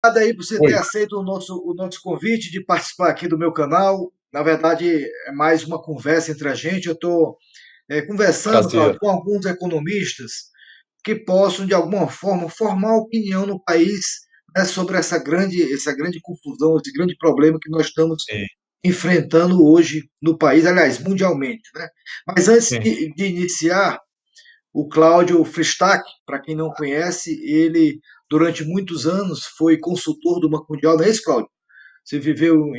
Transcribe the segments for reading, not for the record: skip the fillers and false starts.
Obrigado aí por você ter Oi, aceito o nosso convite de participar aqui do meu canal. Na verdade, é mais uma conversa entre a gente. Eu estou conversando, Claudio, prazer. com alguns economistas que possam, de alguma forma, formar opinião no país, né, sobre essa grande confusão, esse grande problema que nós estamos Sim, enfrentando hoje no país, aliás, mundialmente, né? Mas antes sim. de iniciar, o Cláudio Fristac, para quem não conhece, ele durante muitos anos foi consultor do Banco Mundial, não é isso, Cláudio? Você viveu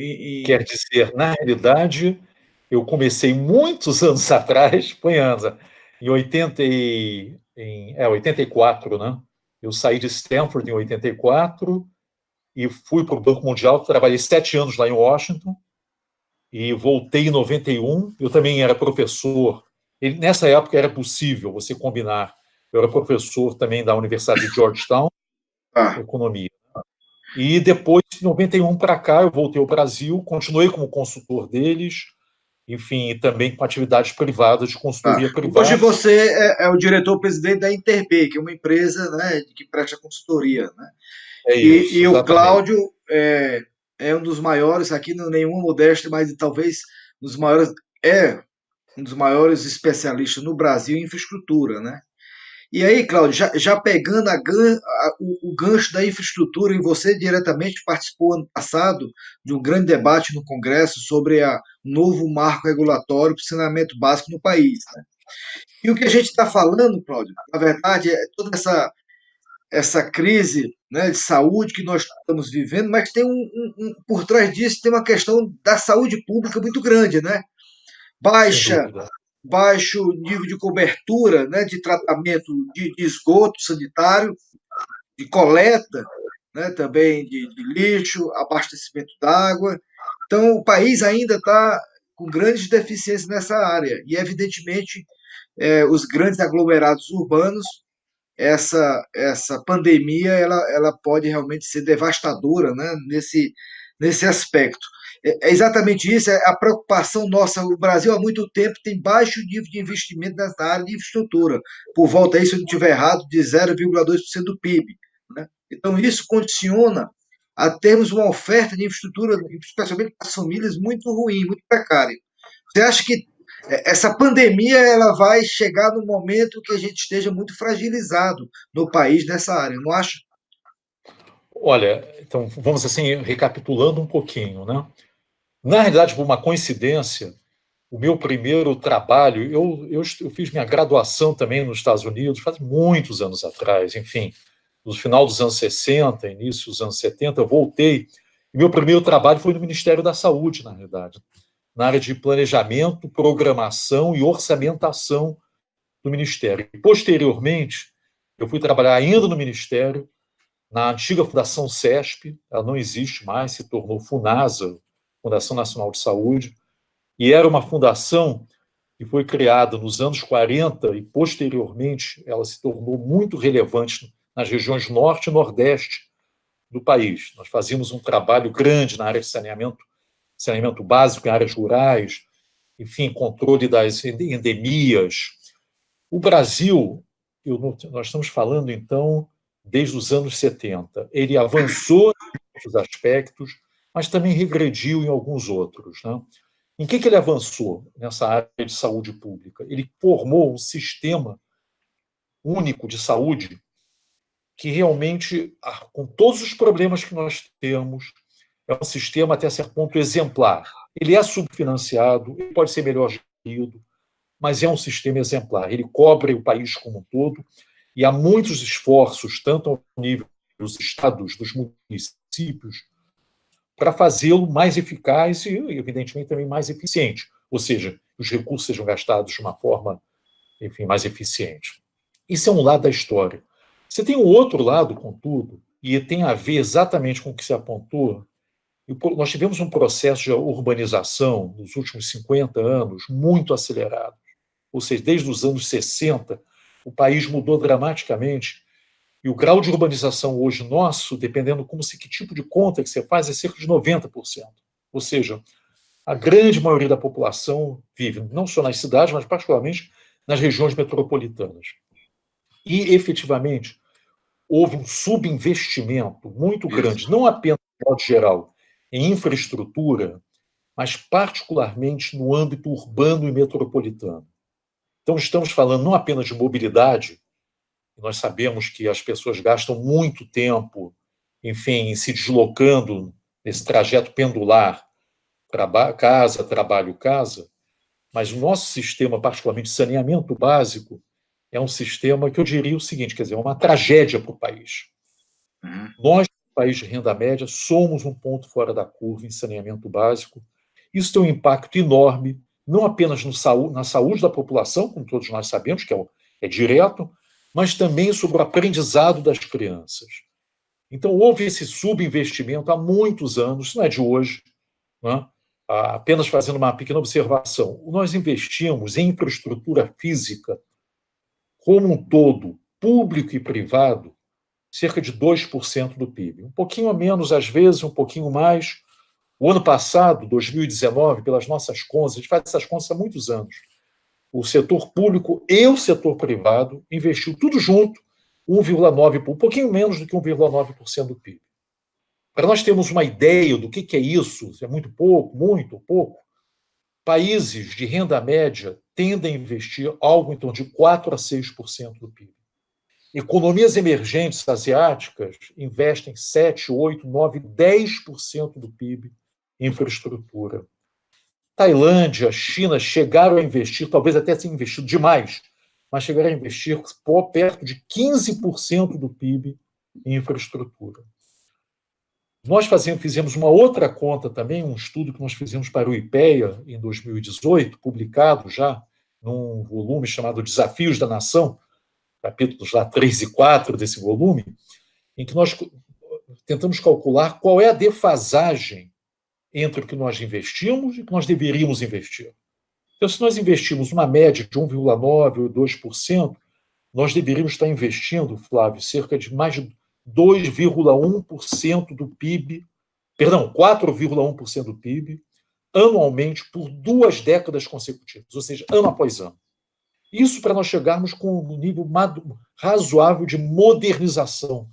Quer dizer, na realidade, eu comecei muitos anos atrás, põe Anza, em 84, né? Eu saí de Stanford em 84 e fui para o Banco Mundial, trabalhei 7 anos lá em Washington e voltei em 91. Eu também era professor. Nessa época era possível você combinar. Eu era professor também da Universidade de Georgetown, ah, economia. E depois, de 91 para cá, eu voltei ao Brasil, continuei como consultor deles, enfim, e também com atividades privadas, de ah. consultoria Hoje privada. você é o diretor-presidente da Interb, que é uma empresa, né, que presta consultoria, né? É E isso, o exatamente. Cláudio é um dos maiores, aqui não nenhuma modéstia, mas talvez um dos maiores, é um dos maiores especialistas no Brasil em infraestrutura, né? E aí, Cláudio, já pegando o gancho da infraestrutura, e você diretamente participou ano passado de um grande debate no Congresso sobre o novo marco regulatório para o saneamento básico no país, né? E o que a gente está falando, Cláudio, na verdade, é toda essa crise, né, de saúde que nós estamos vivendo, mas tem por trás disso tem uma questão da saúde pública muito grande, né? Sem Baixa dúvida. baixo nível de cobertura, né, de tratamento de esgoto sanitário, de coleta, né, também de lixo, abastecimento d'água. Então, o país ainda está com grandes deficiências nessa área. E, evidentemente, os grandes aglomerados urbanos, essa pandemia ela pode realmente ser devastadora, né, nesse aspecto. É exatamente isso, é a preocupação nossa. O Brasil há muito tempo tem baixo nível de investimento nessa área de infraestrutura, por volta aí, se eu não estiver errado, de 0,2% do PIB. Né? Então, isso condiciona a termos uma oferta de infraestrutura, especialmente para as famílias, muito ruim, muito precária. Você acha que essa pandemia ela vai chegar no momento que a gente esteja muito fragilizado no país nessa área, não acha? Olha, então vamos assim, recapitulando um pouquinho, né? Na realidade, por uma coincidência, o meu primeiro trabalho, eu fiz minha graduação também nos Estados Unidos, faz muitos anos atrás, enfim, no final dos anos 60, início dos anos 70, eu voltei. E meu primeiro trabalho foi no Ministério da Saúde, na realidade, na área de planejamento, programação e orçamentação do Ministério. E, posteriormente, eu fui trabalhar ainda no Ministério, na antiga Fundação CESP, ela não existe mais, se tornou FUNASA, Fundação Nacional de Saúde, e era uma fundação que foi criada nos anos 40 e, posteriormente, ela se tornou muito relevante nas regiões norte e nordeste do país. Nós fazíamos um trabalho grande na área de saneamento básico em áreas rurais, enfim, controle das endemias. O Brasil, nós estamos falando, então, desde os anos 70. Ele avançou em muitos aspectos, mas também regrediu em alguns outros. Né? Em que ele avançou nessa área de saúde pública? Ele formou um sistema único de saúde que realmente, com todos os problemas que nós temos, é um sistema até certo ponto exemplar. Ele é subfinanciado, ele pode ser melhor gerido, mas é um sistema exemplar. Ele cobre o país como um todo e há muitos esforços, tanto ao nível dos estados, dos municípios, para fazê-lo mais eficaz e, evidentemente, também mais eficiente. Ou seja, os recursos sejam gastados de uma forma, enfim, mais eficiente. Isso é um lado da história. Você tem um outro lado, contudo, e tem a ver exatamente com o que se apontou. Nós tivemos um processo de urbanização nos últimos 50 anos muito acelerado. Ou seja, desde os anos 60, o país mudou dramaticamente. E o grau de urbanização hoje nosso, dependendo que tipo de conta que você faz, é cerca de 90%. Ou seja, a grande maioria da população vive não só nas cidades, mas particularmente nas regiões metropolitanas. E, efetivamente, houve um subinvestimento muito Isso. grande, não apenas, de modo geral, em infraestrutura, mas particularmente no âmbito urbano e metropolitano. Então, estamos falando não apenas de mobilidade, nós sabemos que as pessoas gastam muito tempo, enfim, se deslocando nesse trajeto pendular, casa, trabalho, casa, mas o nosso sistema, particularmente de saneamento básico, é um sistema que eu diria o seguinte, quer dizer, é uma tragédia para o país. Uhum. Nós, país de renda média, somos um ponto fora da curva em saneamento básico. Isso tem um impacto enorme, não apenas na saúde da população, como todos nós sabemos, que é direto, mas também sobre o aprendizado das crianças. Então, houve esse subinvestimento há muitos anos, isso não é de hoje, né? Apenas fazendo uma pequena observação. Nós investimos em infraestrutura física como um todo, público e privado, cerca de 2% do PIB. Um pouquinho a menos, às vezes, um pouquinho mais. O ano passado, 2019, pelas nossas contas, a gente faz essas contas há muitos anos, o setor público e o setor privado investiu tudo junto, 1,9%, um pouquinho menos do que 1,9% do PIB. Para nós termos uma ideia do que é isso, se é muito pouco, muito ou pouco, países de renda média tendem a investir algo em torno de 4% a 6% do PIB. Economias emergentes asiáticas investem 7, 8, 9, 10% do PIB em infraestrutura. Tailândia, China chegaram a investir, talvez até tenham investido demais, mas chegaram a investir perto de 15% do PIB em infraestrutura. Nós fizemos uma outra conta também, um estudo que nós fizemos para o IPEA em 2018, publicado já num volume chamado Desafios da Nação, capítulos lá 3 e 4 desse volume, em que nós tentamos calcular qual é a defasagem entre o que nós investimos e o que nós deveríamos investir. Então, se nós investimos uma média de 1,9% ou 2%, nós deveríamos estar investindo, Flávio, cerca de mais de 2,1% do PIB, perdão, 4,1% do PIB, anualmente por 2 décadas consecutivas, ou seja, ano após ano. Isso para nós chegarmos com um nível razoável de modernização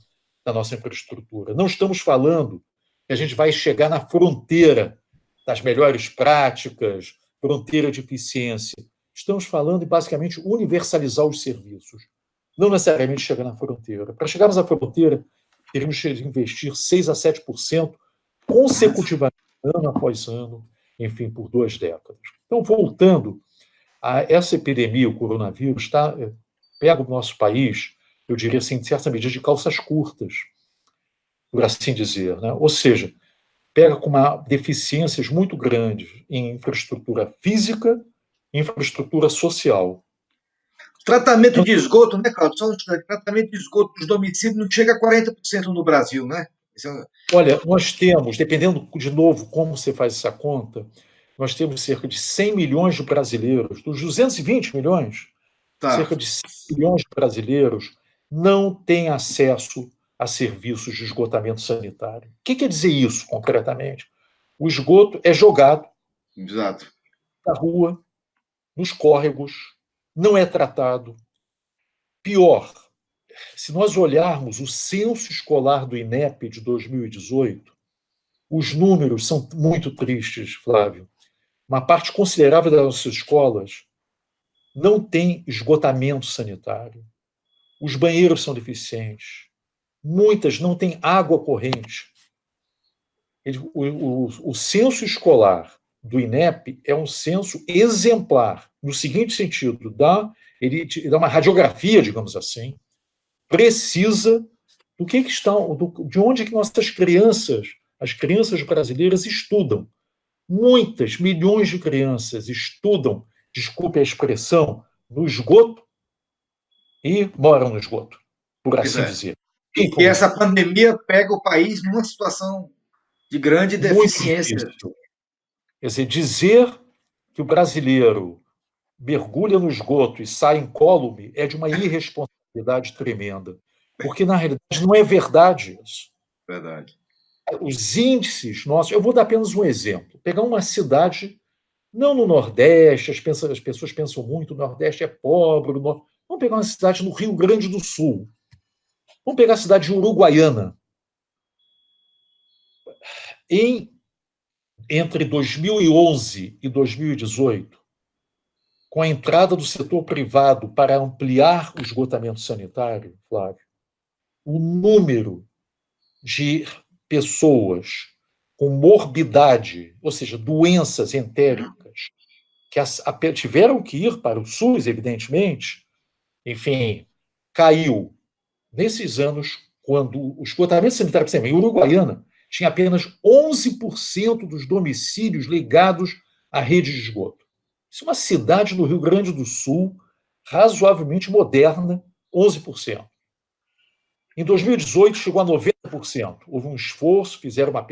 da nossa infraestrutura. Não estamos falando que a gente vai chegar na fronteira das melhores práticas, fronteira de eficiência. Estamos falando em, basicamente, universalizar os serviços. Não necessariamente chegar na fronteira. Para chegarmos à fronteira, teríamos que investir 6% a 7% consecutivamente, ano após ano, enfim, por 2 décadas. Então, voltando essa epidemia, o coronavírus, pega o nosso país, eu diria assim, em certa medida, de calças curtas, por assim dizer, né? Ou seja, pega com deficiências muito grandes em infraestrutura física e infraestrutura social. Tratamento de esgoto, né, Claudio? Só tratamento de esgoto dos domicílios não chega a 40% no Brasil, né? Olha, nós temos, dependendo, de novo, como você faz essa conta, nós temos cerca de 100 milhões de brasileiros, dos 220 milhões, cerca de 100 milhões de brasileiros não têm acesso a serviços de esgotamento sanitário. O que quer dizer isso, concretamente? O esgoto é jogado Exato. na rua, nos córregos, não é tratado. Pior, se nós olharmos o censo escolar do INEP de 2018, os números são muito tristes, Flávio. Uma parte considerável das nossas escolas não tem esgotamento sanitário. Os banheiros são deficientes. Muitas não têm água corrente. O censo escolar do INEP é um censo exemplar, no seguinte sentido, ele dá uma radiografia, digamos assim, precisa do que estão, de onde é que nossas crianças, as crianças brasileiras estudam. Muitas, milhões de crianças estudam, desculpe a expressão, no esgoto e moram no esgoto, por assim dizer. E essa pandemia pega o país numa situação de grande deficiência. Muito difícil. Quer dizer que o brasileiro mergulha no esgoto e sai incólume é de uma irresponsabilidade tremenda. Porque, na realidade, não é verdade isso. Verdade. Os índices nossos... Eu vou dar apenas um exemplo. Pegar uma cidade, não no Nordeste, as pessoas pensam muito, o Nordeste é pobre. Vamos pegar uma cidade no Rio Grande do Sul. Vamos pegar a cidade de Uruguaiana. Entre 2011 e 2018, com a entrada do setor privado para ampliar o esgotamento sanitário, Flávio, o número de pessoas com morbidade, ou seja, doenças entéricas, que tiveram que ir para o SUS, evidentemente, enfim, caiu. Nesses anos, quando o esgotamento sanitário, por exemplo, em Uruguaiana, tinha apenas 11% dos domicílios ligados à rede de esgoto. Isso é uma cidade no Rio Grande do Sul, razoavelmente moderna, 11%. Em 2018, chegou a 90%. Houve um esforço, fizeram uma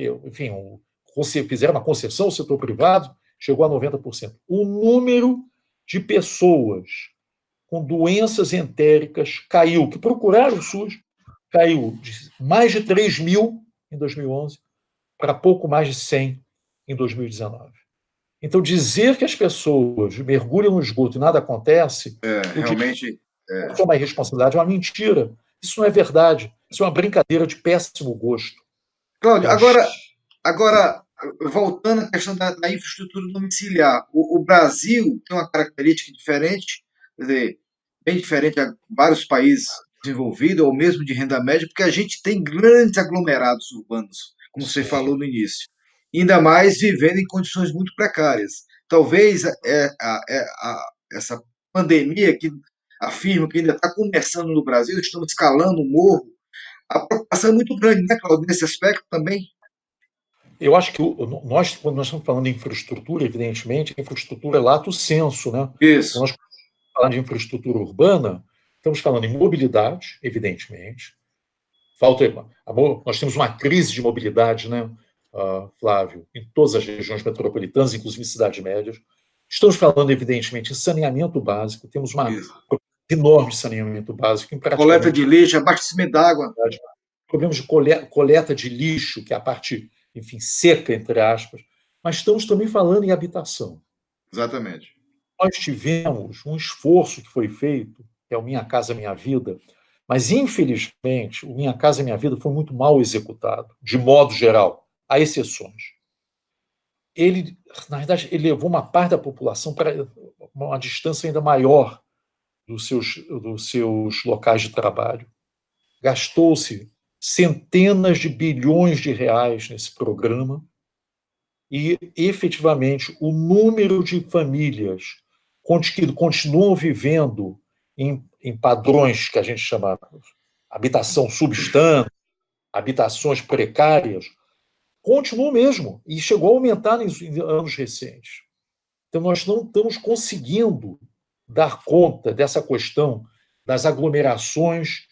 concessão ao setor privado, chegou a 90%. O número de pessoas com doenças entéricas caiu, que procuraram o SUS, caiu de mais de 3 mil em 2011 para pouco mais de 100 em 2019. Então, dizer que as pessoas mergulham no esgoto e nada acontece, realmente é uma irresponsabilidade, é uma mentira. Isso não é verdade. Isso é uma brincadeira de péssimo gosto. Cláudio, agora voltando à questão da infraestrutura domiciliar, o Brasil tem uma característica diferente, quer dizer, bem diferente a vários países desenvolvidos, ou mesmo de renda média, porque a gente tem grandes aglomerados urbanos, como você falou no início, ainda mais vivendo em condições muito precárias. Talvez essa pandemia que afirma que ainda está começando no Brasil, estamos escalando o morro, a preocupação é muito grande, né, Claudio, nesse aspecto também? Eu acho que quando nós estamos falando de infraestrutura, evidentemente, a infraestrutura é lato sensu, né? Isso. Quando nós falamos de infraestrutura urbana, estamos falando em mobilidade, evidentemente. Nós temos uma crise de mobilidade, né, Flávio, em todas as regiões metropolitanas, inclusive em cidades médias. Estamos falando, evidentemente, em saneamento básico. Temos uma enorme saneamento básico em Coleta praticamente de lixo, abastecimento d'água. problemas de coleta de lixo, que é a parte, enfim, seca, entre aspas, mas estamos também falando em habitação. Exatamente. Nós tivemos um esforço que foi feito, que é o Minha Casa Minha Vida, mas, infelizmente, o Minha Casa Minha Vida foi muito mal executado, de modo geral. Há exceções. Na verdade, ele levou uma parte da população para uma distância ainda maior dos seus locais de trabalho. Gastou-se centenas de bilhões de reais nesse programa e, efetivamente, o número de famílias que continuam vivendo em padrões que a gente chama habitação substante, habitações precárias, continua o mesmo e chegou a aumentar em anos recentes. Então, nós não estamos conseguindo dar conta dessa questão das aglomerações,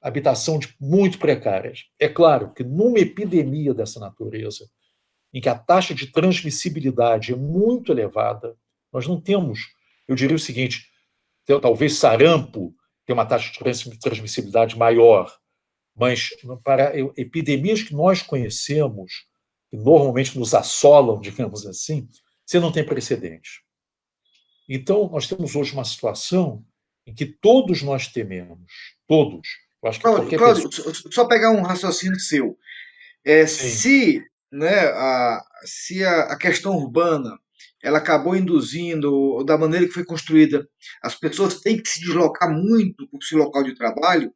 habitação muito precárias. É claro que numa epidemia dessa natureza, em que a taxa de transmissibilidade é muito elevada, nós não temos, eu diria o seguinte, talvez sarampo tenha uma taxa de transmissibilidade maior, mas para epidemias que nós conhecemos, que normalmente nos assolam, digamos assim, você não tem precedente. Então, nós temos hoje uma situação em que todos nós tememos, todos. Eu acho que qualquer Cláudio, pessoa... só pegar um raciocínio seu. Sim, Se, né, se a questão urbana ela acabou induzindo, da maneira que foi construída, as pessoas têm que se deslocar muito para o seu local de trabalho,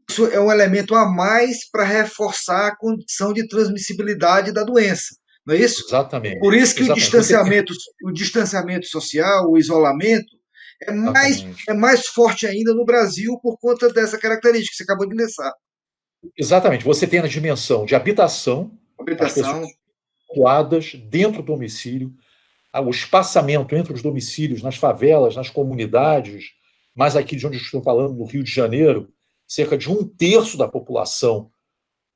isso é um elemento a mais para reforçar a condição de transmissibilidade da doença, não é isso? exatamente. Por isso que Exatamente. o distanciamento social, o isolamento, Exatamente. é mais forte ainda no Brasil por conta dessa característica que você acabou de lançar. Exatamente. Você tem a dimensão de habitação, as pessoas Habitação, situadas dentro do domicílio, o espaçamento entre os domicílios, nas favelas, nas comunidades, mas aqui de onde estou falando, no Rio de Janeiro, cerca de 1/3 da população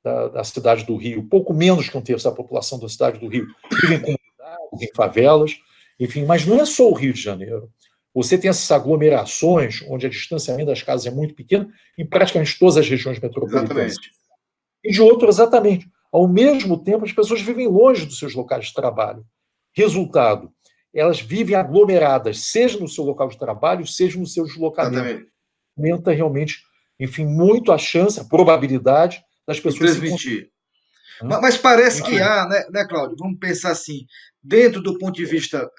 da cidade do Rio, pouco menos que 1/3 da população da cidade do Rio, vive em comunidades, em favelas, enfim, mas não é só o Rio de Janeiro. Você tem essas aglomerações, onde o distanciamento das casas é muito pequeno, em praticamente todas as regiões metropolitanas. exatamente. E de outro, exatamente. Ao mesmo tempo, as pessoas vivem longe dos seus locais de trabalho. Resultado, elas vivem aglomeradas, seja no seu local de trabalho, seja no seu deslocamento. Exatamente. Aumenta realmente enfim, muito a chance, a probabilidade das de pessoas se transmitir. contaminarem, Mas parece que enfim. há, né, Cláudio? Vamos pensar assim, dentro do ponto de vista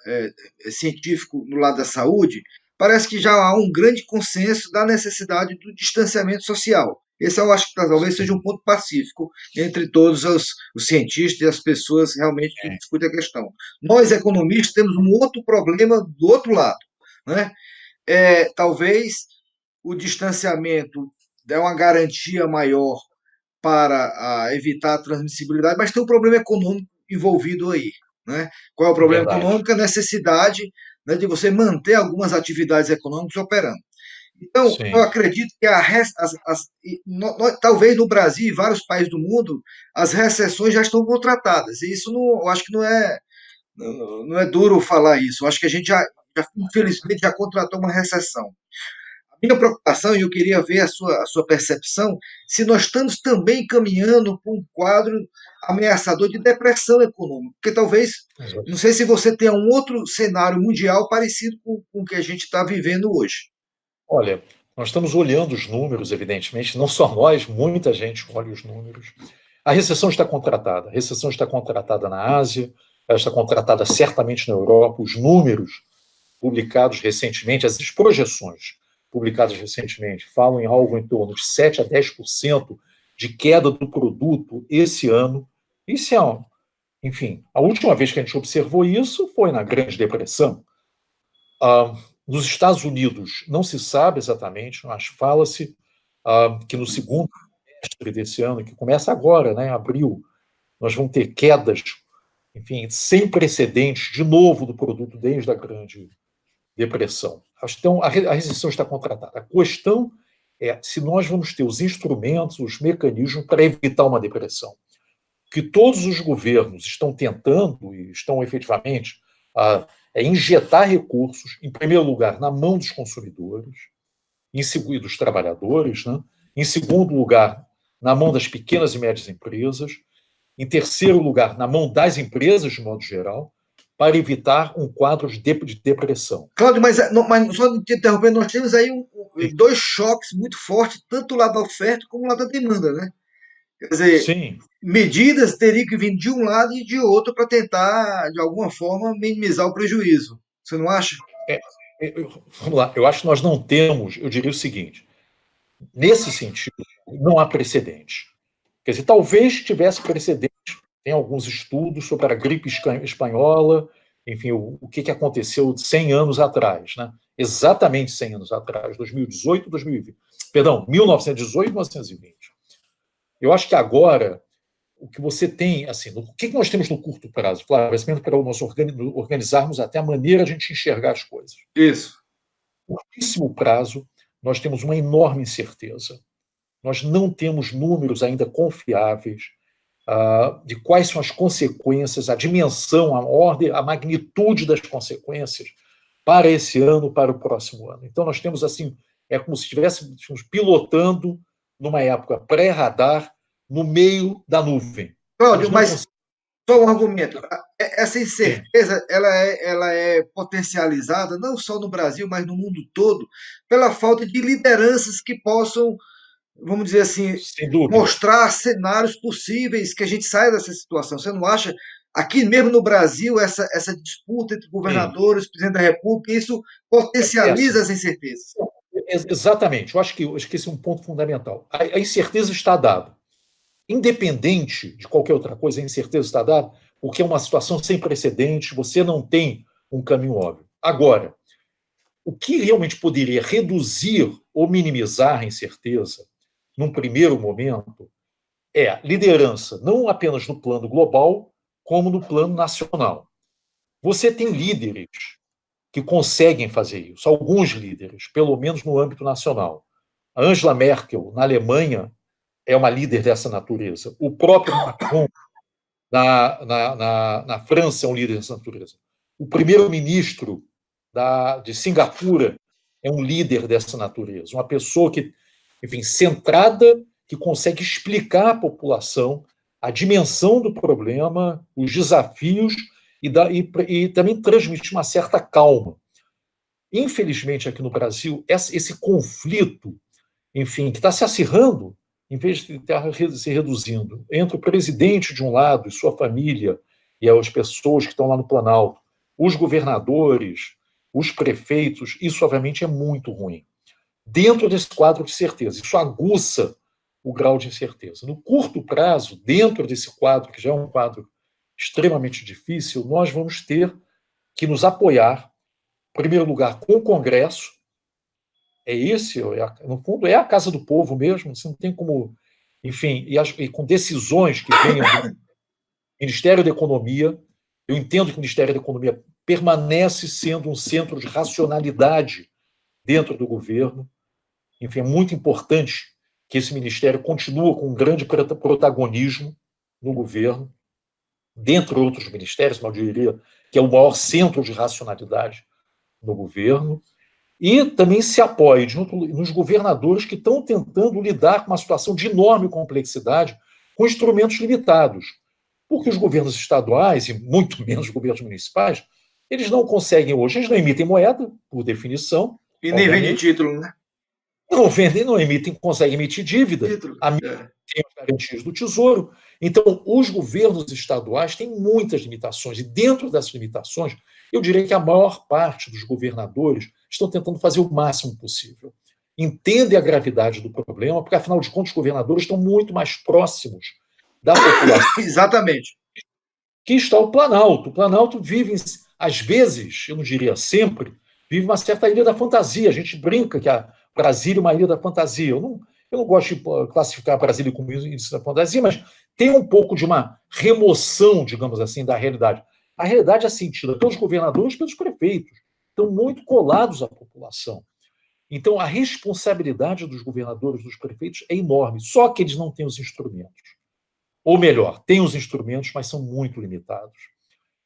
científico no lado da saúde, parece que já há um grande consenso da necessidade do distanciamento social. Esse eu acho que talvez seja um ponto pacífico entre todos os cientistas e as pessoas realmente que discutem a questão. Nós, economistas, temos um outro problema do outro lado, né? Talvez o distanciamento dê uma garantia maior para evitar a transmissibilidade, mas tem um problema econômico envolvido aí. Né? Qual é o problema Verdade. econômico? A necessidade, né, de você manter algumas atividades econômicas operando. Então, eu Sim. acredito que talvez no Brasil e vários países do mundo, as recessões já estão contratadas. E isso não, eu acho que não é duro falar isso. Eu acho que a gente infelizmente, já contratou uma recessão. Minha preocupação, e eu queria ver a sua percepção, se nós estamos também caminhando para um quadro ameaçador de depressão econômica, porque talvez, não sei se você tenha um outro cenário mundial parecido com o que a gente está vivendo hoje. Olha, nós estamos olhando os números, evidentemente, não só nós, muita gente olha os números. A recessão está contratada. A recessão está contratada na Ásia, ela está contratada certamente na Europa. Os números publicados recentemente, as projeções publicadas recentemente, falam em algo em torno de 7 a 10% de queda do produto esse ano. Isso é, enfim, a última vez que a gente observou isso foi na Grande Depressão. Nos Estados Unidos não se sabe exatamente, mas fala-se que no segundo semestre desse ano, que começa agora, né, em abril, nós vamos ter quedas, enfim, sem precedentes, de novo, do produto desde a Grande Depressão. Então, a recessão está contratada. A questão é se nós vamos ter os instrumentos, os mecanismos para evitar uma depressão. Que todos os governos estão tentando e estão efetivamente injetar recursos, em primeiro lugar, na mão dos consumidores, em segundo, dos trabalhadores, né? Em segundo lugar, na mão das pequenas e médias empresas, em terceiro lugar, na mão das empresas, de modo geral, para evitar um quadro de depressão. Cláudio, mas só te interrompendo, nós temos aí dois choques muito fortes, tanto o lado da oferta como o lado da demanda, né? Quer dizer, Sim. medidas teriam que vir de um lado e de outro para tentar, de alguma forma, minimizar o prejuízo. Você não acha? É, vamos lá, eu acho que nós não temos, eu diria o seguinte, nesse sentido, não há precedente. Quer dizer, talvez tivesse precedente, tem alguns estudos sobre a gripe espanhola, enfim, o que aconteceu 100 anos atrás, né? Exatamente 100 anos atrás, 2018, 2020. Perdão, 1918 e 1920. Eu acho que agora, o que você tem, assim, o que nós temos no curto prazo, Flávio, para nós organizarmos até a maneira de a gente enxergar as coisas. Isso. No curtíssimo prazo, nós temos uma enorme incerteza. Nós não temos números ainda confiáveis de quais são as consequências, a dimensão, a ordem, a magnitude das consequências para esse ano, para o próximo ano. Então, nós temos, assim, é como se estivéssemos pilotando numa época pré-radar no meio da nuvem. Cláudio, mas conseguimos... só um argumento. Essa Sim. incerteza ela é potencializada não só no Brasil, mas no mundo todo, pela falta de lideranças que possam, vamos dizer assim, Sem dúvida. mostrar cenários possíveis que a gente saia dessa situação. Você não acha? Aqui mesmo no Brasil, essa disputa entre Sim. governadores, presidente da República, isso potencializa Assim. as incertezas. Exatamente. Eu acho que esse é um ponto fundamental. A incerteza está dada. Independente de qualquer outra coisa, a incerteza está dada, porque é uma situação sem precedentes, você não tem um caminho óbvio. Agora, o que realmente poderia reduzir ou minimizar a incerteza, num primeiro momento, é liderança, não apenas no plano global, como no plano nacional. Você tem líderes que conseguem fazer isso, alguns líderes, pelo menos no âmbito nacional. A Angela Merkel, na Alemanha, é uma líder dessa natureza. O próprio Macron, na França, é um líder dessa natureza. O primeiro-ministro de Singapura é um líder dessa natureza. Uma pessoa que, enfim, centrada, que consegue explicar à população a dimensão do problema, os desafios e também transmitir uma certa calma. Infelizmente, aqui no Brasil, esse conflito enfim, que está se acirrando, em vez de estar se reduzindo, entre o presidente de um lado e sua família e as pessoas que estão lá no Planalto, os governadores, os prefeitos, isso obviamente é muito ruim. Dentro desse quadro de certeza, isso aguça o grau de incerteza. No curto prazo, dentro desse quadro, que já é um quadro extremamente difícil, nós vamos ter que nos apoiar, em primeiro lugar, com o Congresso. No fundo, é a casa do povo mesmo, você não tem como. Enfim, e com decisões que venham do Ministério da Economia. Eu entendo que o Ministério da Economia permanece sendo um centro de racionalidade dentro do governo. Enfim, é muito importante que esse ministério continue com um grande protagonismo no governo, dentre outros ministérios, mas eu diria que é o maior centro de racionalidade no governo, e também se apoie nos governadores que estão tentando lidar com uma situação de enorme complexidade com instrumentos limitados, porque os governos estaduais, e muito menos os governos municipais, eles não conseguem hoje, eles não emitem moeda, por definição. E nem vende título, né? Não vendem, não emitem, conseguem emitir dívida. Título, tem as garantias do Tesouro. Então, os governos estaduais têm muitas limitações, e dentro dessas limitações, eu diria que a maior parte dos governadores estão tentando fazer o máximo possível. Entendem a gravidade do problema, porque, afinal de contas, os governadores estão muito mais próximos da população. Exatamente. Que está o Planalto. O Planalto vive, às vezes, eu não diria sempre, vive uma certa ilha da fantasia. A gente brinca que a Brasília é uma ilha da fantasia. Eu não gosto de classificar a Brasília como ilha da fantasia, mas tem um pouco de uma remoção, digamos assim, da realidade. A realidade é sentida pelos governadores e pelos prefeitos. Estão muito colados à população. Então, a responsabilidade dos governadores e dos prefeitos é enorme, só que eles não têm os instrumentos. Ou melhor, têm os instrumentos, mas são muito limitados.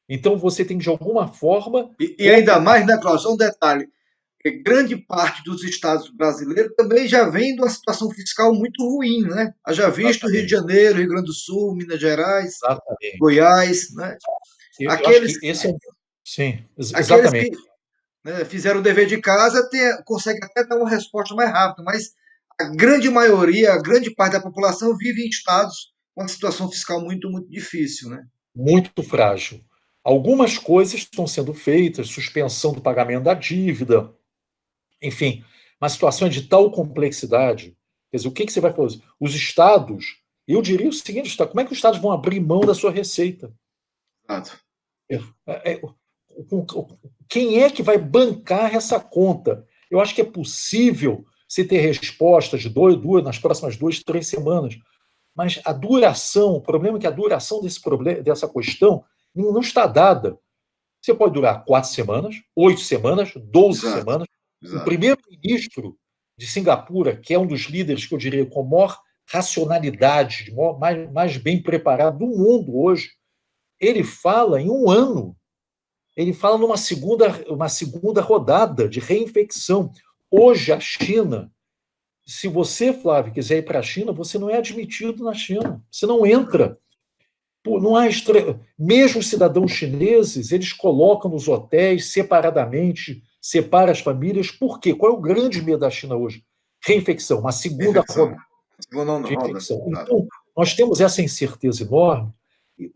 Então, você tem, de alguma forma... E ainda mais, né, Cláudio, um detalhe. Grande parte dos estados brasileiros também já vem de uma situação fiscal muito ruim, né? Já visto Rio de Janeiro, Rio Grande do Sul, Minas Gerais, Goiás, né? Aqueles que sim, exatamente. Aqueles que, né, fizeram o dever de casa conseguem até dar uma resposta mais rápida, mas a grande maioria, a grande parte da população vive em estados com uma situação fiscal muito, muito difícil, né? Muito frágil. Algumas coisas estão sendo feitas, suspensão do pagamento da dívida, enfim, uma situação de tal complexidade. Quer dizer, o que você vai fazer? Os estados, eu diria o seguinte, como é que os estados vão abrir mão da sua receita? Exato. Quem é que vai bancar essa conta? Eu acho que é possível você ter respostas de nas próximas 2-3 semanas, mas a duração, o problema é que a duração dessa questão não está dada. Você pode durar 4 semanas, 8 semanas, 12 semanas. Exato. O primeiro-ministro de Singapura, que é um dos líderes que eu diria com maior racionalidade, mais bem preparado do mundo hoje, ele fala em 1 ano. Ele fala numa segunda rodada de reinfecção. Hoje, a China, se você, Flávio, quiser ir para a China, você não é admitido na China. Você não entra. Não há Mesmo os cidadãos chineses, eles colocam nos hotéis separadamente, separa as famílias. Por quê? Qual é o grande medo da China hoje? Reinfecção, uma segunda rodada de infecção. Então, nós temos essa incerteza enorme.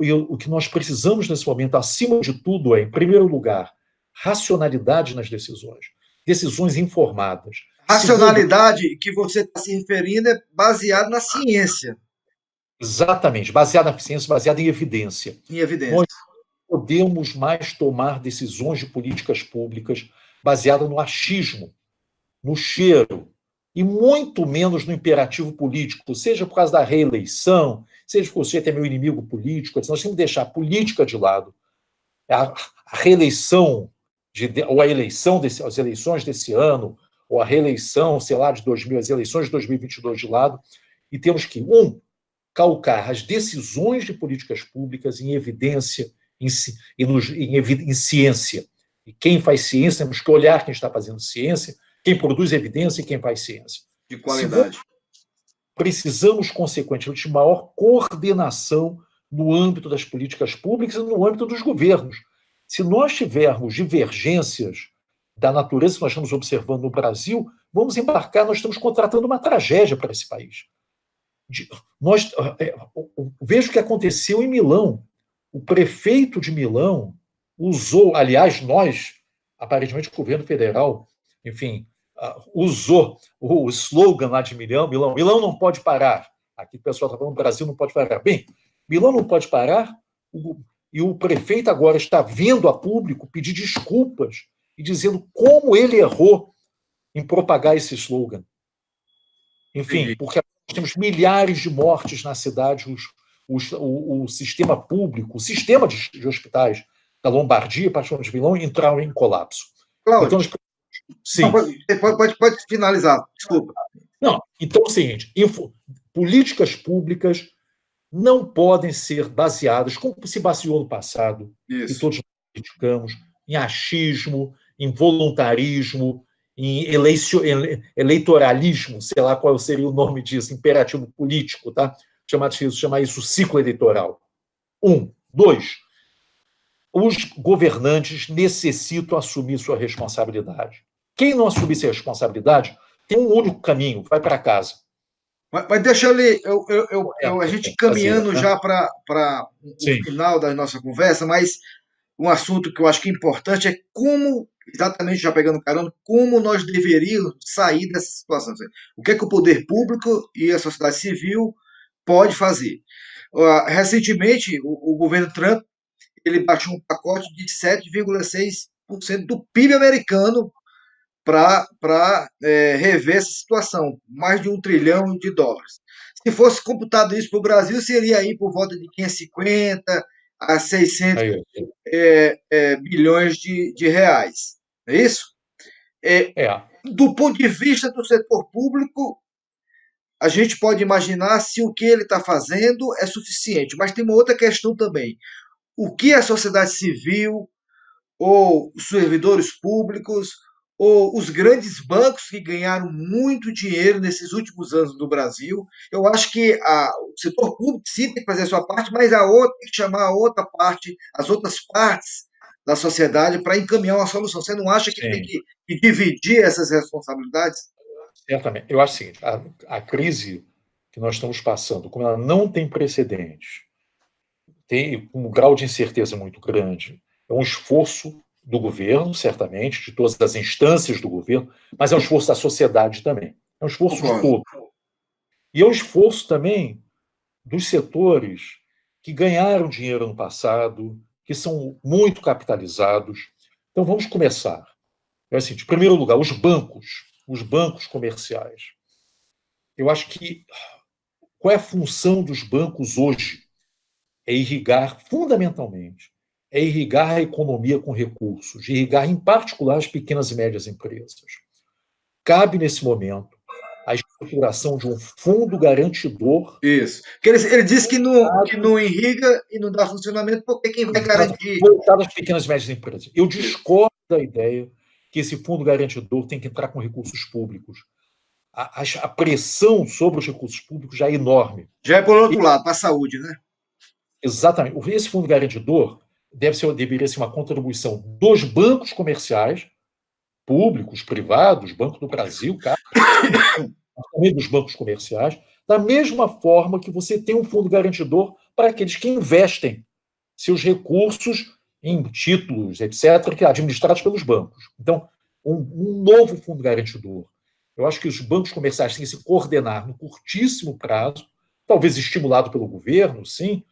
E o que nós precisamos nesse momento, acima de tudo, é, em primeiro lugar, racionalidade nas decisões. Decisões informadas. Racionalidade que você está se referindo é baseada na ciência. Exatamente, baseada na ciência, baseada em evidência. Em evidência. Nós não podemos mais tomar decisões de políticas públicas baseadas no achismo, no cheiro, e muito menos no imperativo político, seja por causa da reeleição, seja porque você é meu inimigo político. Nós temos que deixar a política de lado. A reeleição, ou a eleição, as eleições desse ano, ou a reeleição, sei lá, as eleições de 2022 de lado, e temos que, calcar as decisões de políticas públicas em evidência, em ciência. E quem faz ciência, temos que olhar quem está fazendo ciência, quem produz evidência e quem faz ciência. De qualidade. Precisamos, consequentemente, de maior coordenação no âmbito das políticas públicas e no âmbito dos governos. Se nós tivermos divergências da natureza que nós estamos observando no Brasil, vamos embarcar, nós estamos contratando uma tragédia para esse país. Veja o que aconteceu em Milão. O prefeito de Milão usou, aliás, nós, aparentemente o governo federal, enfim, usou o slogan lá de Milão, Milão não pode parar. Aqui o pessoal está falando, o Brasil não pode parar. Bem, Milão não pode parar, e o prefeito agora está vindo a público pedir desculpas e dizendo como ele errou em propagar esse slogan. Enfim, porque nós temos milhares de mortes na cidade, o sistema público, o sistema de hospitais da Lombardia, particularmente de Milão, entraram em colapso. Cláudio, então, sim. Não, pode finalizar, desculpa. Não, então é o seguinte, políticas públicas não podem ser baseadas, como se baseou no passado, e todos nós criticamos, em achismo, em voluntarismo, em eleitoralismo, sei lá qual seria o nome disso, imperativo político, tá? Chamar isso ciclo eleitoral. 1. 2. Os governantes necessitam assumir sua responsabilidade. Quem não assumir sua responsabilidade tem um único caminho, vai para casa. Mas deixa eu ler, a gente caminhando já para o final da nossa conversa, mas um assunto que eu acho que é importante é como, exatamente já pegando carona, como nós deveríamos sair dessa situação. O que é que o poder público e a sociedade civil pode fazer? Recentemente, o governo Trump ele baixou um pacote de 7,6% do PIB americano para rever essa situação, mais de $1 trilhão. Se fosse computado isso para o Brasil, seria aí por volta de 550 a 600 bilhões de reais. Não é isso? Do ponto de vista do setor público, a gente pode imaginar se o que ele está fazendo é suficiente, mas tem uma outra questão também. O que a sociedade civil, ou os servidores públicos, ou os grandes bancos que ganharam muito dinheiro nesses últimos anos no Brasil. Eu acho que o setor público sim tem que fazer a sua parte, mas a outra tem que chamar a outra parte, as outras partes da sociedade para encaminhar uma solução. Você não acha que tem que dividir essas responsabilidades? Certamente. Eu acho o seguinte, a crise que nós estamos passando, como ela não tem precedentes, tem um grau de incerteza muito grande, é um esforço do governo, certamente, de todas as instâncias do governo, mas é um esforço da sociedade também. É um esforço de todos. E é um esforço também dos setores que ganharam dinheiro no passado, que são muito capitalizados. Então, vamos começar. É assim, em primeiro lugar, os bancos comerciais. Eu acho que qual é a função dos bancos hoje? É irrigar, fundamentalmente, a economia com recursos, irrigar, em particular, as pequenas e médias empresas. Cabe, nesse momento, a estruturação de um fundo garantidor. Isso. Ele disse que não irriga e não dá funcionamento, porque quem vai garantir? Voltado às pequenas e médias empresas. Eu discordo da ideia que esse fundo garantidor tem que entrar com recursos públicos. A pressão sobre os recursos públicos já é enorme. Já é por outro lado, para a saúde, né? Exatamente. Esse fundo garantidor deveria ser uma contribuição dos bancos comerciais, públicos, privados, Banco do Brasil, também dos bancos comerciais, da mesma forma que você tem um fundo garantidor para aqueles que investem seus recursos em títulos, etc., que administrados pelos bancos. Então, um novo fundo garantidor. Eu acho que os bancos comerciais têm que se coordenar no curtíssimo prazo, talvez estimulado pelo governo, sim,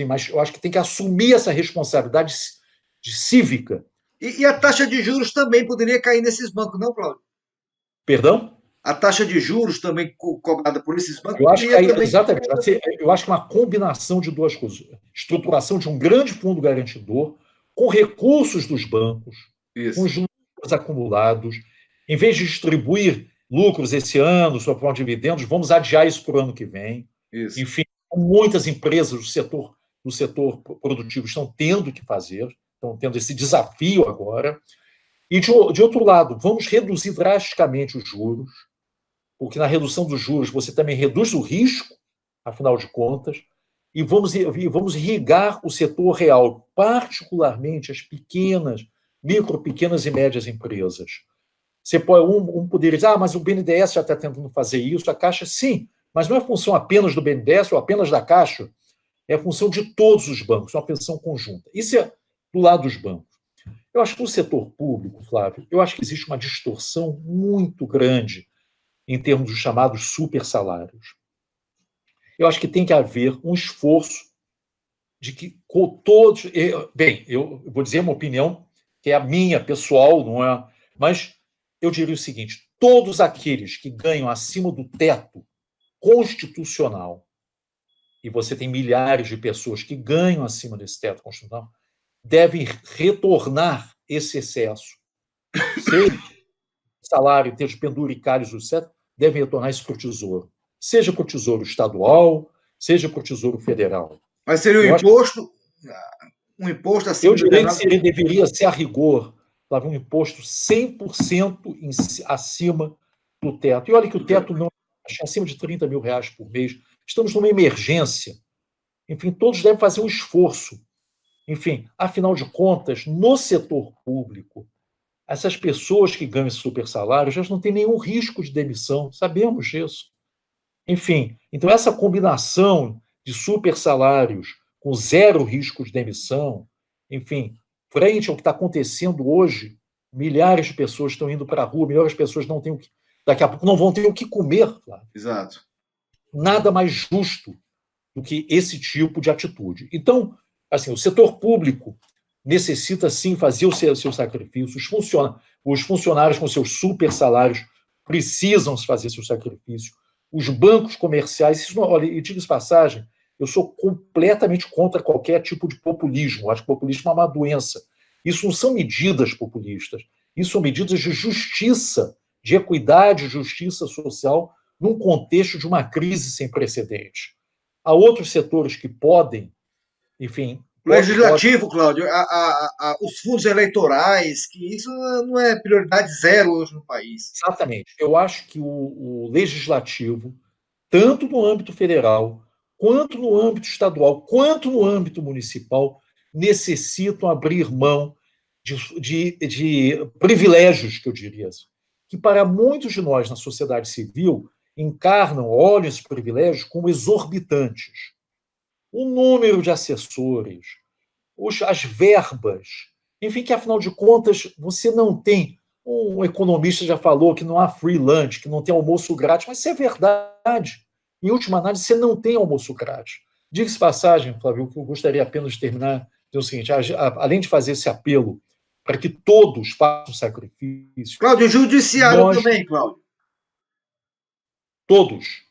mas eu acho que tem que assumir essa responsabilidade cívica. E a taxa de juros também poderia cair nesses bancos, não, Cláudio? Perdão? A taxa de juros também cobrada por esses bancos? Eu acho que exatamente. Eu acho que uma combinação de duas coisas. Estruturação de um grande fundo garantidor com recursos dos bancos, com os lucros acumulados. Em vez de distribuir lucros esse ano, sob forma de dividendos, vamos adiar isso para o ano que vem. Enfim, muitas empresas do setor produtivo estão tendo que fazer, estão tendo esse desafio agora. E, de outro lado, vamos reduzir drasticamente os juros, porque na redução dos juros você também reduz o risco, afinal de contas, e vamos irrigar o setor real, particularmente as pequenas e médias empresas. Você pode, poderia dizer, mas o BNDES já está tentando fazer isso, a Caixa, sim, mas não é função apenas do BNDES ou apenas da Caixa, é função de todos os bancos, uma função conjunta. Isso é do lado dos bancos. Eu acho que no setor público, Flávio, eu acho que existe uma distorção muito grande em termos dos chamados super salários. Eu acho que tem que haver um esforço de que todos. Bem, eu vou dizer uma opinião que é a minha, pessoal, não é? Mas eu diria o seguinte: todos aqueles que ganham acima do teto constitucional, e você tem milhares de pessoas que ganham acima desse teto constitucional, devem retornar esse excesso. Seja salário, ter os penduricários, etc., devem retornar isso para o Tesouro. Seja para o Tesouro Estadual, seja para o Tesouro Federal. Mas seria um imposto Eu acima diria que determinado. deveria ser, a rigor, um imposto 100% acima do teto. E olha que o teto não é acima de R$ 30.000 por mês. Estamos numa emergência. Enfim, todos devem fazer um esforço. Enfim, afinal de contas, no setor público, essas pessoas que ganham esse super salário já não têm nenhum risco de demissão, sabemos disso. Enfim, então essa combinação de super salários com zero risco de demissão, enfim, frente ao que está acontecendo hoje, milhares de pessoas estão indo para a rua, milhares de pessoas não têm daqui a pouco não vão ter o que comer. Claro. Exato. Nada mais justo do que esse tipo de atitude. Então, assim, o setor público necessita sim fazer o seu sacrifício. Os funcionários com seus super salários precisam fazer seu sacrifício. Os bancos comerciais, isso não, olha, e diga-se passagem, eu sou completamente contra qualquer tipo de populismo. Acho que populismo é uma doença. Isso não são medidas populistas. Isso são medidas de justiça, de equidade, justiça social, num contexto de uma crise sem precedentes. Há outros setores que podem, enfim. Legislativo, Cláudio, os fundos eleitorais, que isso não é prioridade zero hoje no país. Exatamente. Eu acho que o legislativo, tanto no âmbito federal, quanto no âmbito estadual, quanto no âmbito municipal, necessitam abrir mão de privilégios, que eu diria, que para muitos de nós na sociedade civil encarnam, olham esses privilégios como exorbitantes. O número de assessores, as verbas, enfim, que afinal de contas você não tem. Um economista já falou que não há free lunch, que não tem almoço grátis, mas isso é verdade. Em última análise, você não tem almoço grátis. Diga-se passagem, Flávio, que eu gostaria apenas de terminar, dizer o seguinte: além de fazer esse apelo para que todos façam sacrifício. Cláudio, o judiciário também, Cláudio. Todos,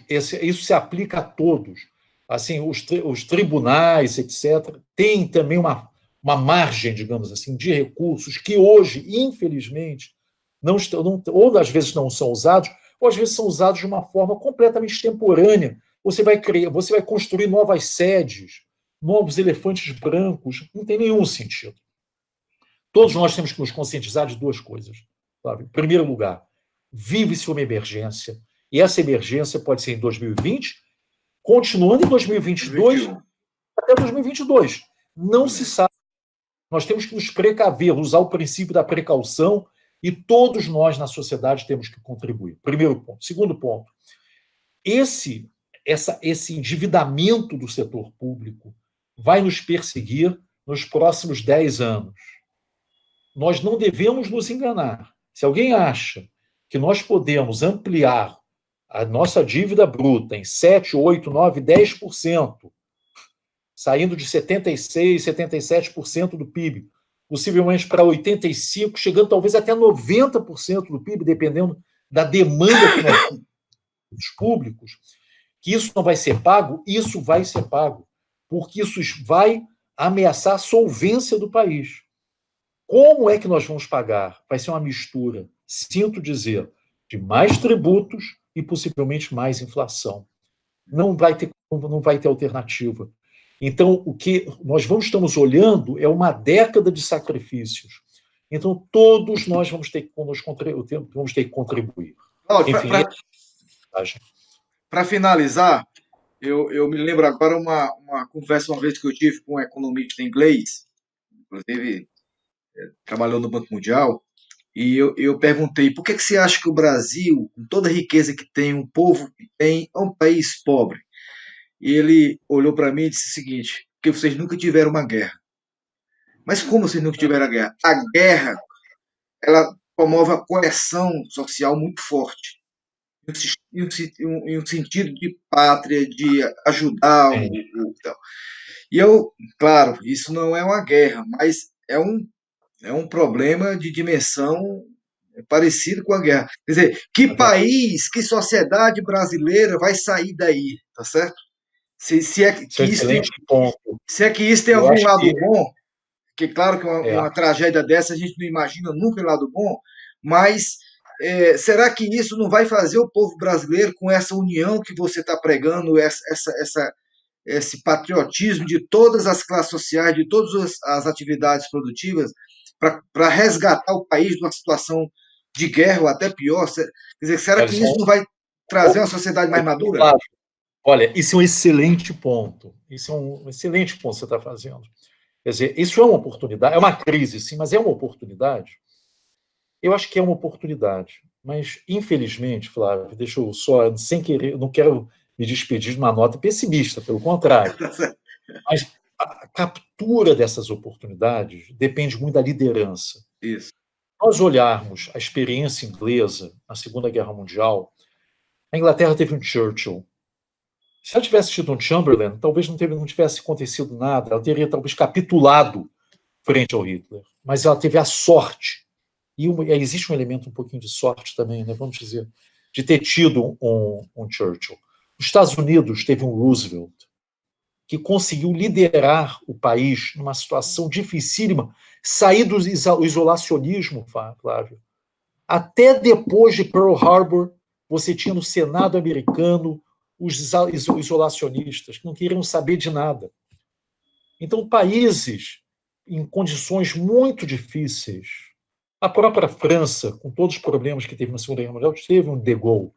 isso se aplica a todos. Assim, os tribunais, etc., têm também uma margem, digamos assim, de recursos que hoje, infelizmente, não estão, ou às vezes não são usados, ou às vezes são usados de uma forma completamente extemporânea. Você vai construir novas sedes, novos elefantes brancos, não tem nenhum sentido. Todos nós temos que nos conscientizar de duas coisas. Sabe? Em primeiro lugar, vive-se uma emergência, e essa emergência pode ser em 2020, continuando em 2022 até 2022. Não se sabe. Nós temos que nos precaver, usar o princípio da precaução, e todos nós na sociedade temos que contribuir. Primeiro ponto. Segundo ponto, esse endividamento do setor público vai nos perseguir nos próximos 10 anos. Nós não devemos nos enganar. Se alguém acha que nós podemos ampliar a nossa dívida bruta em 7, 8, 9, 10%, saindo de 76%, 77% do PIB, possivelmente para 85%, chegando talvez até 90% do PIB, dependendo da demanda que nós temos dos públicos, que isso não vai ser pago, isso vai ser pago, porque isso vai ameaçar a solvência do país. Como é que nós vamos pagar? Vai ser uma mistura, sinto dizer, de mais tributos e possivelmente mais inflação. Não vai ter alternativa. Então, o que nós estamos olhando é uma década de sacrifícios. Então, todos nós vamos ter que contribuir. Para finalizar, eu me lembro agora uma conversa uma vez que eu tive com um economista inglês, inclusive trabalhou no Banco Mundial, E eu perguntei, por que que você acha que o Brasil, com toda a riqueza que tem, um povo que tem, é um país pobre? E ele olhou para mim e disse o seguinte, porque vocês nunca tiveram uma guerra. Mas como vocês nunca tiveram a guerra? A guerra, ela promove a coesão social muito forte. Em um sentido de pátria, de ajudar Sim, tal. E eu, claro, isso não é uma guerra, mas é um problema de dimensão parecido com a guerra. Quer dizer, que país, que sociedade brasileira vai sair daí, tá certo? Se é esse é um que isso tem, excelente ponto. se é que isso tem Eu algum acho lado que bom, que claro que é, uma tragédia dessa a gente não imagina nunca o lado bom, mas será que isso não vai fazer o povo brasileiro, com essa união que você está pregando, esse patriotismo de todas as classes sociais, de todas as atividades produtivas, para resgatar o país de uma situação de guerra ou até pior? Quer dizer, será olha, que isso não vai trazer uma sociedade mais madura? Flávio, olha, isso é um excelente ponto. Isso é um excelente ponto que você está fazendo. Quer dizer, isso é uma oportunidade, é uma crise, sim, mas é uma oportunidade. Eu acho que é uma oportunidade. Mas, infelizmente, Flávio, deixa eu só, sem querer, não quero me despedir de uma nota pessimista, pelo contrário. Mas a captura dessas oportunidades depende muito da liderança. Isso. Nós olharmos a experiência inglesa na Segunda Guerra Mundial, a Inglaterra teve um Churchill. Se ela tivesse tido um Chamberlain, talvez não tivesse acontecido nada. Ela teria talvez capitulado frente ao Hitler. Mas ela teve a sorte, e existe um elemento um pouquinho de sorte também, né, vamos dizer, de ter tido um Churchill. Os Estados Unidos teve um Roosevelt, que conseguiu liderar o país numa situação dificílima, sair do isolacionismo, Flávio. Até depois de Pearl Harbor, você tinha no Senado americano os isolacionistas, que não queriam saber de nada. Então, países em condições muito difíceis, a própria França, com todos os problemas que teve na Segunda Guerra Mundial, teve um de Gaulle.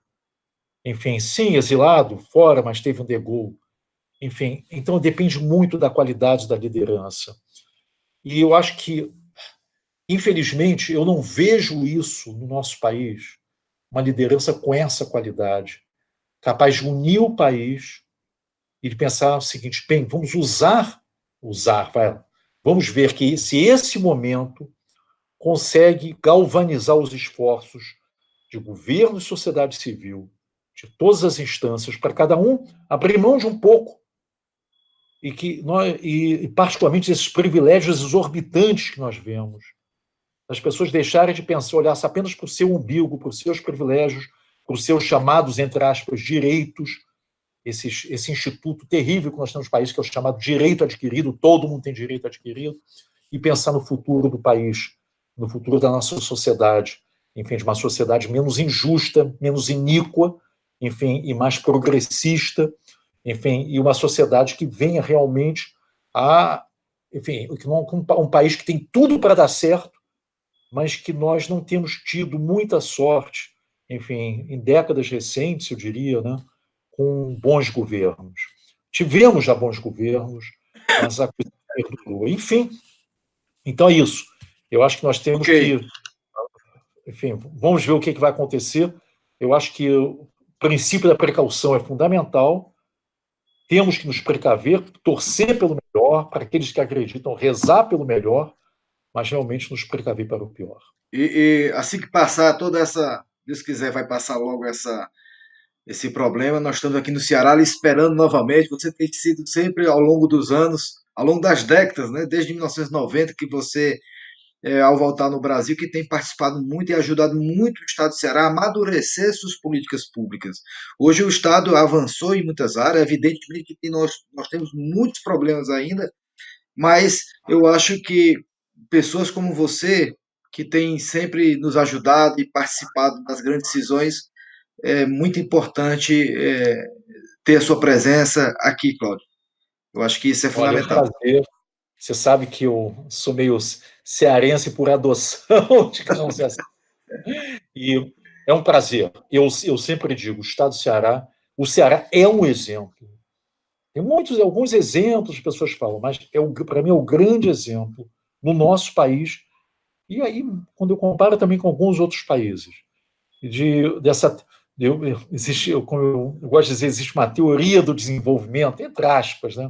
Enfim, sim, exilado, fora, mas teve um de Gaulle. Enfim, então depende muito da qualidade da liderança. E eu acho que, infelizmente, eu não vejo isso no nosso país, uma liderança com essa qualidade, capaz de unir o país e de pensar o seguinte: bem, vamos vamos ver que se esse momento consegue galvanizar os esforços de governo e sociedade civil, de todas as instâncias, para cada um abrir mão de um pouco e particularmente esses privilégios exorbitantes que nós vemos, as pessoas deixarem de pensar, olhar apenas para o seu umbigo, para os seus privilégios, para os seus chamados, entre aspas, direitos, esse instituto terrível que nós temos no país, que é o chamado direito adquirido, todo mundo tem direito adquirido, e pensar no futuro do país, no futuro da nossa sociedade, enfim, de uma sociedade menos injusta, menos iníqua, enfim, e mais progressista, enfim, e uma sociedade que venha realmente a, enfim, um país que tem tudo para dar certo, mas que nós não temos tido muita sorte, enfim, em décadas recentes, eu diria, né, com bons governos. Tivemos já bons governos, mas a coisa perdurou. Enfim, então é isso. Eu acho que nós temos Ok. que, enfim, vamos ver o que vai acontecer. Eu acho que o princípio da precaução é fundamental. Temos que nos precaver, torcer pelo melhor, para aqueles que acreditam, rezar pelo melhor, mas realmente nos precaver para o pior. E assim que passar toda essa, Deus quiser, vai passar logo esse problema. Nós estamos aqui no Ceará lhe esperando novamente. Você tem sido sempre ao longo dos anos, ao longo das décadas, né? Desde 1990 que você, ao voltar no Brasil, que tem participado muito e ajudado muito o Estado do Ceará a amadurecer suas políticas públicas. Hoje o Estado avançou em muitas áreas, evidentemente que nós temos muitos problemas ainda, mas eu acho que pessoas como você, que tem sempre nos ajudado e participado das grandes decisões, é muito importante ter a sua presença aqui, Cláudio. Eu acho que isso é Olha, é um fundamental. prazer. Você sabe que eu sou meio cearense por adoção, digamos assim. E é um prazer. Eu sempre digo, o Ceará é um exemplo. Tem alguns exemplos que as pessoas falam, mas para mim é o grande exemplo no nosso país E aí, quando eu comparo também com alguns outros países, como eu gosto de dizer, existe uma teoria do desenvolvimento, entre aspas, né?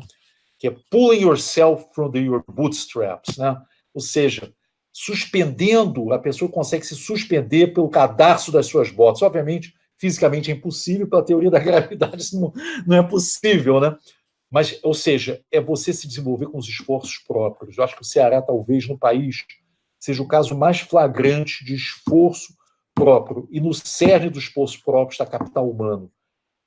Que é pulling yourself from your bootstraps, né? Ou seja, suspendendo, a pessoa consegue se suspender pelo cadarço das suas botas. Obviamente, fisicamente é impossível, pela teoria da gravidade isso não é possível, né? Mas, ou seja, é você se desenvolver com os esforços próprios. Eu acho que o Ceará, talvez, no país, seja o caso mais flagrante de esforço próprio. E no cerne do esforço próprio está capital humano.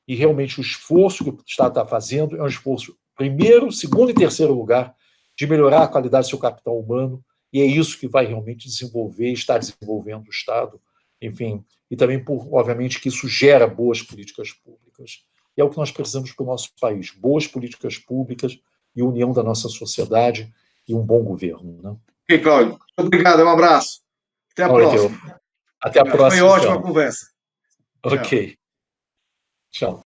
E realmente o esforço que o Estado está fazendo é um esforço, primeiro, segundo e terceiro lugar, de melhorar a qualidade do seu capital humano, e é isso que vai realmente desenvolver, está desenvolvendo o Estado, enfim, e também, obviamente, que isso gera boas políticas públicas. E é o que nós precisamos para o nosso país, boas políticas públicas e união da nossa sociedade e um bom governo. Né? Ok, Cláudio. Muito obrigado, um abraço. Até a Olha, próxima. até a Foi próxima, ótima a então. conversa. Tchau. Ok. Tchau.